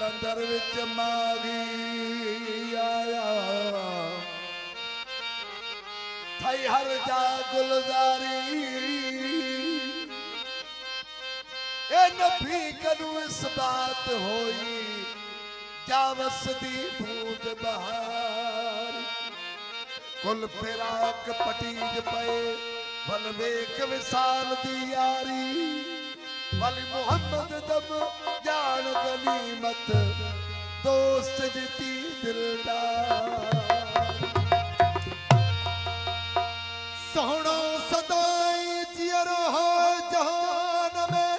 जलंधर विच मागी आया थई हर जा गुलजारी ए नबी कदू इस बात होई जा वसदी बूंद बहार कुल फिराक पटीज पे वल वेख विसाल दी यारी वली मोहम्मद दम जान गनीमत दोस्त जीती दिलदार सोहणो सदाई जियरो हो जहान में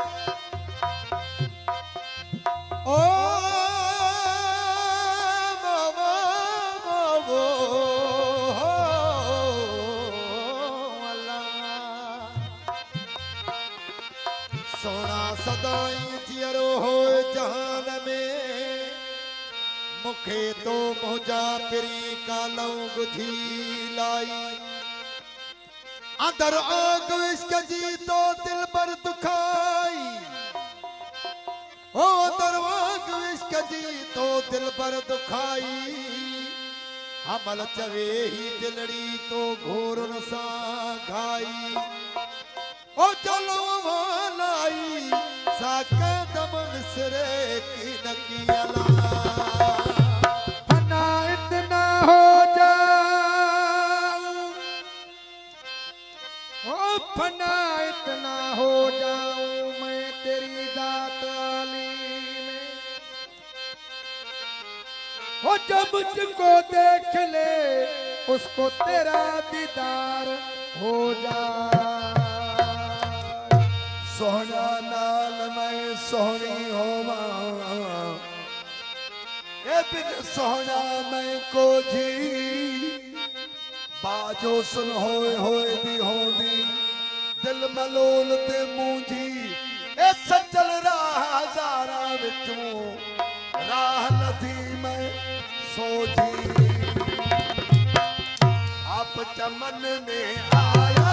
ओ मावो मावो सोना सदाई जियरो हो जहान में मुखे तो मोजा पिरी कालऊ गुझी लाई अंदर आग इश्क जी तो दिल पर दुखाई ओ अंदर आग इश्क जी तो दिल पर दुखाई हमल चवे ही दिलड़ी तो घोरन सा घाई ओ चलो वालाई साका दम विसरे की नकियला फना इतना हो जाऊं ओ फना इतना हो जाऊं मैं तेरी दात आली में हो जब मुझको देख ले उसको तेरा दीदार हो जाए सोहना नाल मैं सोहनी होवा ए बिन सोहना मैं को जी बाजो सुन होए दी होंदी दिल मलोल ते मूंझी ए सजल राह हजारा विचों राह नथी मैं सोजी आप चमन में आया